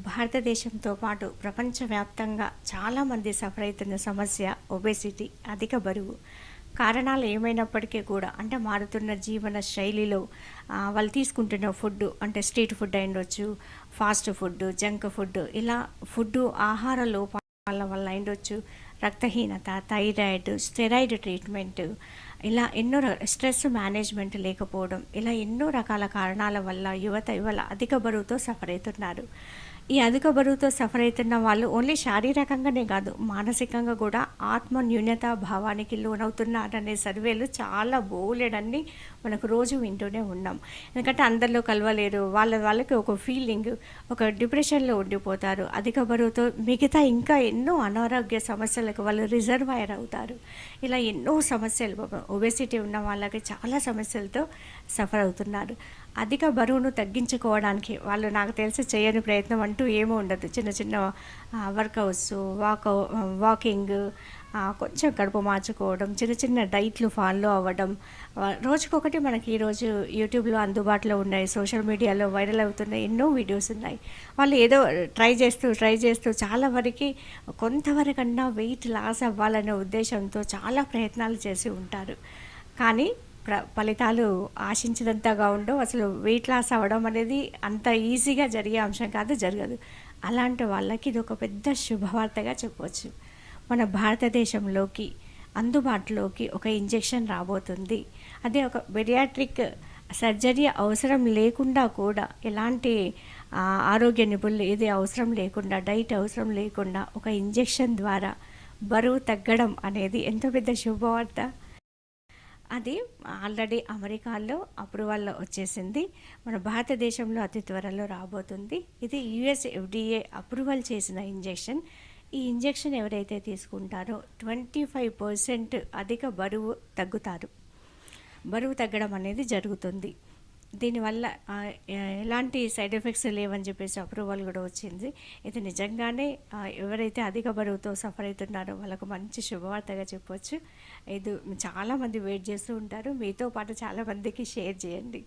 భారతదేశంతో పాటు ప్రపంచవ్యాప్తంగా చాలామంది సఫర్ అవుతున్న సమస్య ఒబేసిటీ, అధిక బరువు. కారణాలు ఏమైనప్పటికీ కూడా అంటే మారుతున్న జీవన శైలిలో వాళ్ళు తీసుకుంటున్న ఫుడ్ అంటే స్ట్రీట్ ఫుడ్ అయ్యుండొచ్చు, ఫాస్ట్ ఫుడ్, జంక్ ఫుడ్, ఇలా ఫుడ్డు ఆహార లోపాల వల్ల అయ్యుండొచ్చు, రక్తహీనత, థైరాయిడ్, స్టెరాయిడ్ ట్రీట్మెంట్, ఇలా ఎన్నో స్ట్రెస్ మేనేజ్మెంట్ లేకపోవడం, ఇలా ఎన్నో రకాల కారణాల వల్ల యువత ఇవాళ అధిక బరువుతో సఫర్ అవుతున్నారు. ఈ అధిక బరువుతో సఫర్ అవుతున్న వాళ్ళు ఓన్లీ శారీరకంగానే కాదు, మానసికంగా కూడా ఆత్మ న్యూనతా భావానికి లోనవుతున్నారనే సర్వేలు చాలా బోలెడన్ని మనకు రోజు వింటూనే ఉన్నాం. ఎందుకంటే అందరిలో కలవలేరు, వాళ్ళకి ఒక ఫీలింగ్, ఒక డిప్రెషన్లో ఉండిపోతారు. అధిక బరువుతో మిగతా ఇంకా ఎన్నో అనారోగ్య సమస్యలకు వాళ్ళు రిజర్వాయర్ అవుతారు. ఇలా ఎన్నో సమస్యలు, ఒబెసిటీ ఉన్న వాళ్ళకి చాలా సమస్యలతో సఫర్ అవుతున్నారు. అధిక బరువును తగ్గించుకోవడానికి వాళ్ళు నాకు తెలిసి చేయని ప్రయత్నం అంటూ ఏమీ ఉండదు. చిన్న చిన్న వర్కౌట్స్, వాకింగ్, కొంచెం కడుపు మార్చుకోవడం, చిన్న చిన్న డైట్లు ఫాలో అవ్వడం. రోజుకొకటి మనకి ఈరోజు యూట్యూబ్లో అందుబాటులో ఉన్నాయి, సోషల్ మీడియాలో వైరల్ అవుతున్న ఎన్నో వీడియోస్ ఉన్నాయి. వాళ్ళు ఏదో ట్రై చేస్తూ చాలా వరకు కొంతవరకన్నా వెయిట్ లాస్ అవ్వాలనే ఉద్దేశంతో చాలా ప్రయత్నాలు చేసి ఉంటారు. కానీ ఫలితాలు ఆశించినంతగా ఉండవు. అసలు వెయిట్ లాస్ అవ్వడం అనేది అంత ఈజీగా జరిగే అంశం కాదు, జరగదు. అలాంటి వాళ్ళకి ఇది ఒక పెద్ద శుభవార్తగా చెప్పవచ్చు. మన భారతదేశంలోకి అందుబాటులోకి ఒక ఇంజెక్షన్ రాబోతుంది. అదే ఒక బెరియాట్రిక్ సర్జరీ అవసరం లేకుండా కూడా, ఎలాంటి ఆరోగ్య నిపుణులు ఏది అవసరం లేకుండా, డైట్ అవసరం లేకుండా ఒక ఇంజెక్షన్ ద్వారా బరువు తగ్గడం అనేది ఎంతో పెద్ద శుభవార్త. అది ఆల్రెడీ అమెరికాలో అప్రూవల్ వచ్చేసింది. మన భారతదేశంలో అతి త్వరలో రాబోతుంది. ఇది యుఎస్ ఎఫ్డిఏ అప్రూవల్ చేసిన ఇంజెక్షన్. ఈ ఇంజెక్షన్ ఎవరైతే తీసుకుంటారో 25% అధిక బరువు తగ్గుతారు. బరువు తగ్గడం అనేది జరుగుతుంది. దీనివల్ల ఎలాంటి సైడ్ ఎఫెక్ట్స్ లేవని చెప్పేసి అప్రూవల్ కూడా వచ్చింది. ఇది నిజంగానే ఎవరైతే అధిక బరువుతో సఫర్ అవుతున్నారో వాళ్ళకు మంచి శుభవార్తగా చెప్పవచ్చు. ఇది చాలామంది వెయిట్ చేస్తూ ఉంటారు. మీతో పాటు చాలామందికి షేర్ చేయండి.